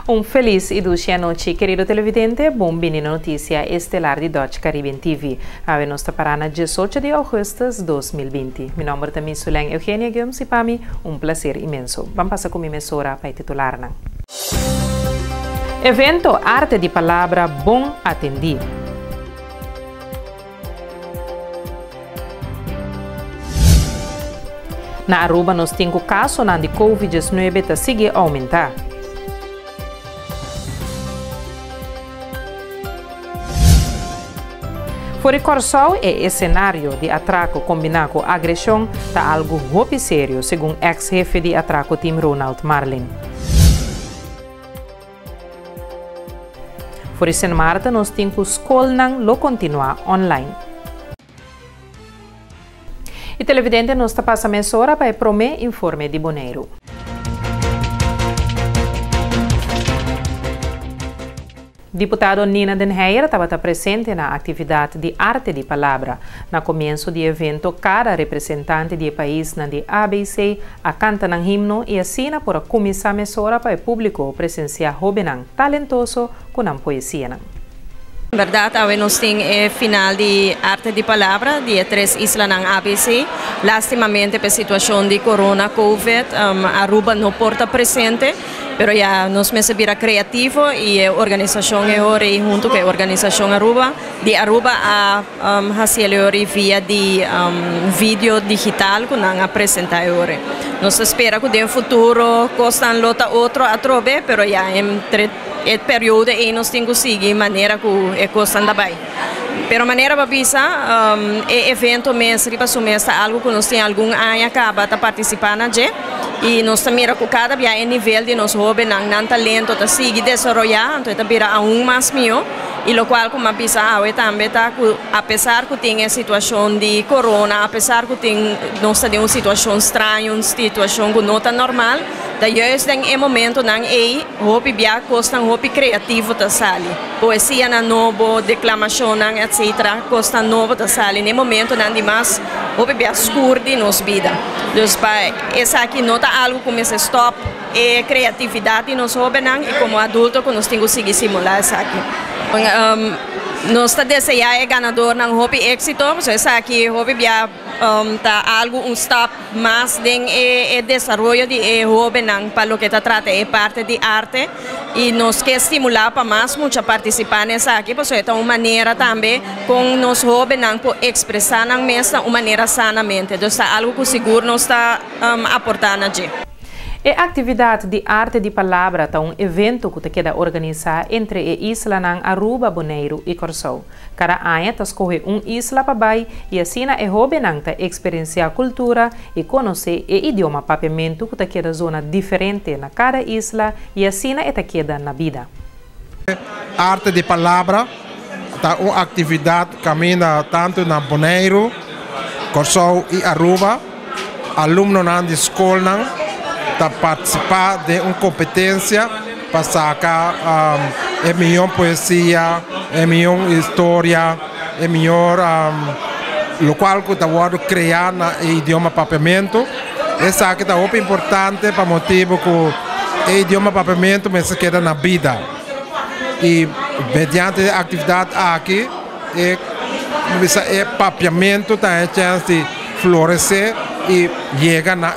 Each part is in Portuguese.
Um feliz e dulce noite, querido televidente. Bom-vindo na notícia estelar de Dutch Caribbean TV. A nós está parando 18 de agosto de 2020. Meu nome é Sulen Eugenia Gomes e para mim prazer imenso. Vamos passar com a minha emissora para titular. Evento Arte de Palavra Bom Atendi. Na Aruba, nós temos casos de Covid-19 que segue a aumentar. Fora Corsol é cenário de atraco combinado com agressão está algo muito sério, segundo ex-jefe de atraco Tim Ronald Marlin. Fora São Marta, nós temos escola lo continuar online. E televidente, nós está passando a hora para o primeiro informe de Bonaire. Deputado Nina Den Heijer estava presente na atividade de Arte de Palavra. No começo do evento, cada representante do país na de ABC a canta um himno e assina por começar a mesora para o público presenciar jovem talentoso com a poesia. Na verdade, nós temos a final de Arte de Palavra de 3 islas ng ABC. Lastimamente, por situação de corona, Covid, Aruba não porta presente, pero já nós me sabira criativo e a organização é hora junto com a organização Aruba, de Aruba a fazer via de vídeo digital que não apresenta hora. Nós esperamos que no futuro costan lota outro a trove, pero já entre o período e nós temos que seguir maneira que é costan dabai. Pero maneira babisa, evento mês, riba sumesta, algo que nós temos algum ano acaba de participar na G, e nós também que cada dia é nível de nós jovens, não talento, tá seguir desenvolver, então vira aún mais mio, e o qual como babisa, também tá, apesar que tem a situação de corona, apesar que nós temos uma situação estranha, uma situação que não está normal, da juist em momento não é, hopi bia costa hopi criativo ta sali, poesia na novo, declamação etc. costa novo ta sali, no momento não de mais, hopi bia escuro nos vida. Dus para essa aqui não tá algo como esse stop, é criatividade nos jovens e como adulto que nós temos que seguir simular essa aqui. Nós está desejando é ganador ng hopi éxito, so essa aqui hopi bia tá algo stop mais de desenvolvimento de jovem para o que está trata é parte de arte e nós quer estimular para mais muita participar nessa aqui, porque é uma maneira também com nós jovens para expressar na mesa uma maneira sanamente, então é algo que seguro nós está aportando aqui. A atividade de Arte de Palavra é evento que queda organizar entre a isla ng Aruba, Bonaire e Corsol. Cada ano escolhe isla para baixo e assim é jovem que experienciar cultura e conhecer o idioma papiamento que queda zona diferente na cada isla e assim é queda na vida. Arte de Palavra é uma atividade que caminha tanto na Bonaire, Corsol e Aruba. Alunos da escola para participar de uma competência para sacar a melhor poesia, a melhor história, a melhor local que está criar no idioma papiamento. Essa aqui é muito importante para o motivo que o idioma papiamento se queda na vida. E mediante a atividade aqui, o papiamento tem a chance de florescer e chegar na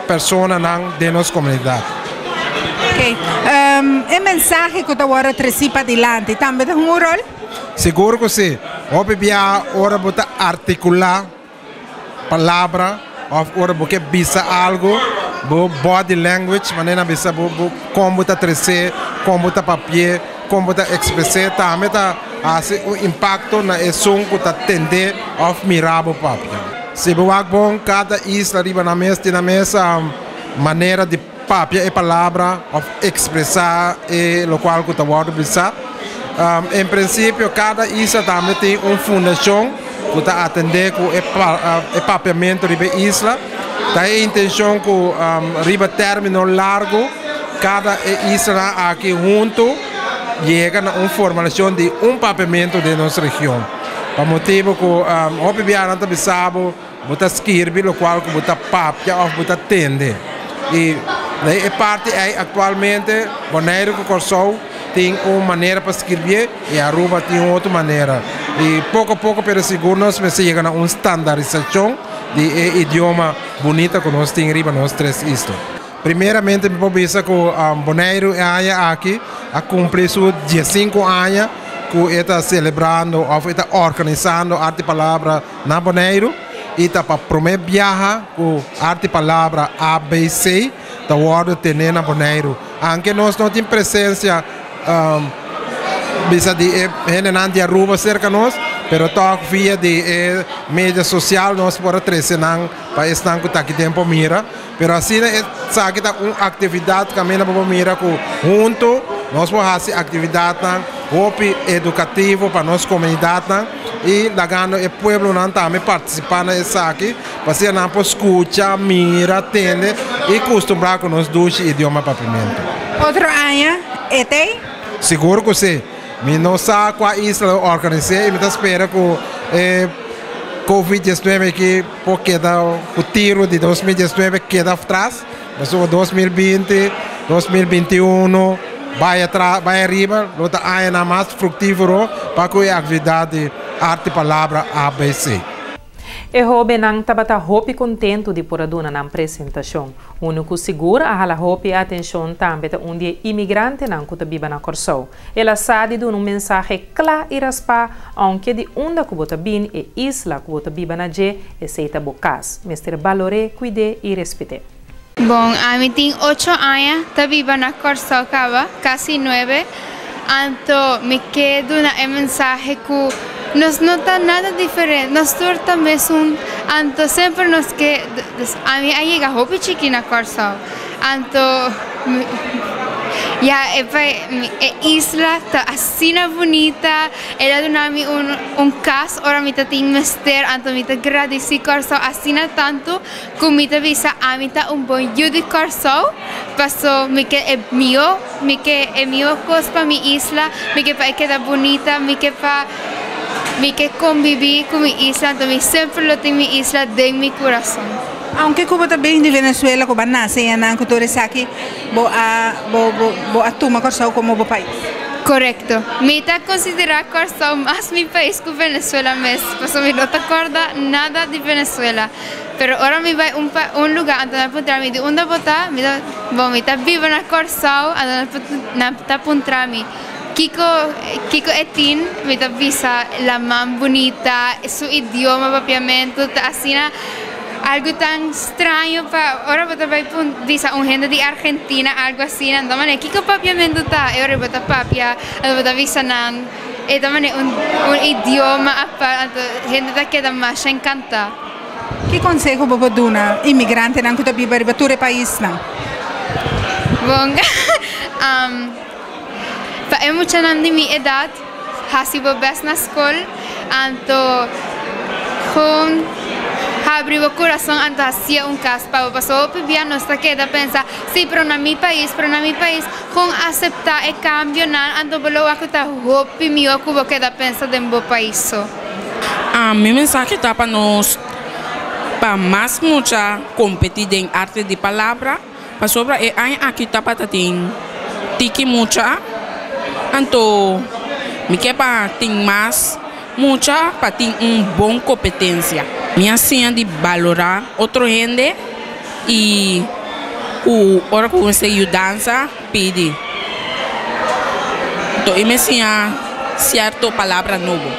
persona de nossa comunidade. Ok. A mensagem que agora traz para adiante também tem um rol? Seguro que sim. Hoje ora bota articular palavra, ora porque bisa algo, body language, maneira bisa como bota trazer, como bota papel, como bota expressar, também tá o impacto na som que tá tender of mirável papel. Se bom, cada isla riba na mesa tem a mesa maneira de papel e palavra of expressar e local que está pensar. Em princípio, cada isla também tem uma fundação que está atender com o papiamento riba isla. Tem a intenção que riba término largo, cada isla aqui junto chega a uma formulação de papiamento de nossa região. Por motivo que o Bibiana está bota escrever, o qual que bota papel ou bota tende. E É parte atualmente, Bonaire com Corsou tem uma maneira para escrever e Aruba tem outra maneira. E pouco a pouco, pero seguro, nós vamos chegar a uma standardização de idioma bonita que nós temos riba nós três isto. Primeiramente, eu penso que o Bonaire aqui a cumprir seus 15 anos que está celebrando ou está organizando arte palavra na Bonaire e está para promover viajar com arte palavra ABC da hora de ter na Bonaire. Anche nós não temos presença bisa de gente Aruba cerca de nós, pero toque via de mídia social nós podemos trazer para estar com aqui tempo mira, pero assim sabe que uma atividade que mira para mira junto nós podemos fazer atividade educativa para nossa comunidade e lagando o povo não também participar nessa aqui, para ser não para escutar, mira, atender e acostumbrar com nós dois idiomas para pimenta. Outro ano, tem? Seguro que sim. Eu não sei qual isla organizei e me espero que o Covid-19 que o tiro de 2019 queda atrás, mas o 2020, 2021 vai arriba, outra ano mais frutífero para que a atividade arte palavra ABC. E Robe não estava hopi contento de por aduna na apresentação. O único seguro a hala hopi atenção também dia imigrante não que biba na Corsou. Ela sabe de mensagem claro e raspa, aunque de onde que bota bin e isla que bota biba na je e seita bocas. Mr. Valore, cuide e respeite. Bom, a mim tem 8 anos, tá biba na Corsou, quase 9. Então, me quedo na mensagem que nos nota nada diferente, nós também somos, então sempre nos que a mim aí chega hopi chiqui na Corsou, então isla tá assim bonita, ela deu-me caso, ora me tem mester, então me agradeci Corsou assim tanto, como me visa a mim tá bom dia de Corsou, passou me que é meu coisa para minha isla, me que para quedar bonita, me que para me que convivi com minha isla, então sempre lo tenho minha isla dentro do meu coração. Aunque Cuba também de Venezuela, Cuba nasce em Anang, que aqui, a toma Corsou como o país. Correto. Me está considerar Corsou mais meu país que Venezuela mesmo, porque me não acorda nada de Venezuela. Pero agora me vai lugar onde encontrar-me de onde botar, me está viva na Corsou, onde está encontrar-me. Kiko Etin me visa la man bonita, su idioma propiamente, así algo tan extraño para ahora voy visa un gente de Argentina, algo así, anda mane Kiko propiamente está, ahora vota papia, vota visa nan, también un idioma aparte, gente da queda más encanta. Que consejo você dá imigrante não que está vivo para o país não? Bom, para muita gente de minha idade, hasi bebes na escola, então com abrir o coração, então hacía caso para passar o dia nós queda pensar, sim, para na meu país, com aceitar e cambio não, então pelo que está hope meu que vou queda pensar de meu país. A minha mensagem está para nós, para mais muita competir em arte de palavra, para sobre aqui está para ter tiki muita. Então, me quer para ter mais, muita para ter boa competência. Minha senha de valorar outra gente e o hora que você ajuda, pede. Então, eu me senha certa palavra nova.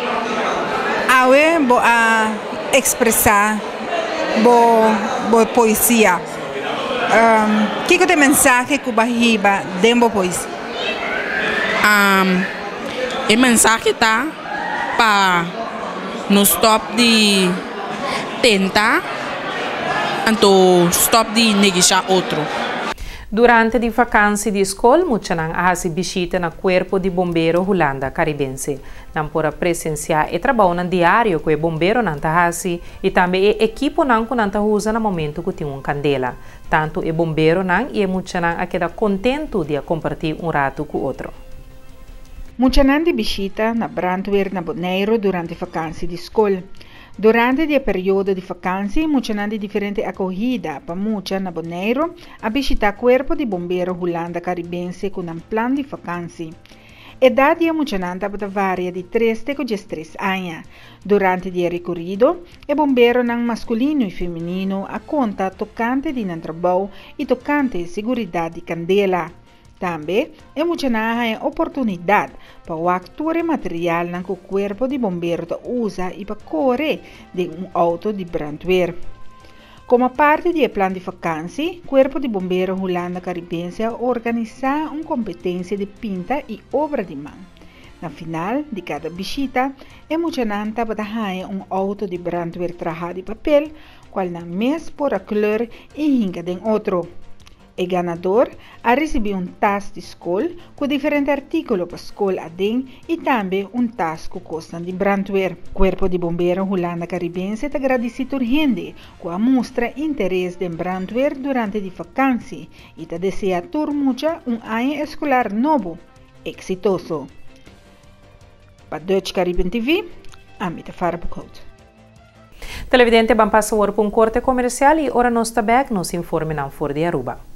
Awe vou expressar boa poesia. Que é a mensagem que você dá dentro da poesia? A mensagem está para não stop de tentar, então stop de negar outro. Durante a vacância de escola, muitos se visita no Corpo de Bombeiro Holanda Caribense. Não pode presenciar e trabalhar no diário com o bombeiro não e também a equipe não usa no momento que tem uma candela. Tanto o bombeiro não e muitos não queda contento de compartilhar rato com o outro. Muita gente visita na brandweer na Bonaire durante a vacância de escola. Durante o período de vacancy, muitos de diferente acolhida para muitos na Bonaire a visitar o Corpo de Bombeiro Holanda Caribense com um plano de vacancy. A idade de muitos varia de 3 a 13 anos. Durante o recorrido, o bombeiro masculino e feminino a conta tocante de trabalho e tocante de segurança de candela. Também é muita oportunidade para o actor material que o corpo de bombeiro usa e para correr de auto de brandweer. Como parte do plano de vacancy, o Corpo de Bombeiro Holanda Caribense organiza uma competência de pinta e obra de mão. Na final de cada visita, é muito para auto de brandweer trajado de papel, qual na mês por a cor e hinca de outro. O ganador a receber taça de escola com diferentes artículos para a escola adem e também taça com custa de brandweer. O Corpo de Bombeiro Holanda Caribense te agradece a gente que mostra interesse em brandweer durante a vacância e te deseja a mucha ano escolar novo, exitoso. Para Dutch Caribbean TV, Amita Farabukhout. Televidente, vamos passar por corte comercial e ora nos tabak nos informe não for de Aruba.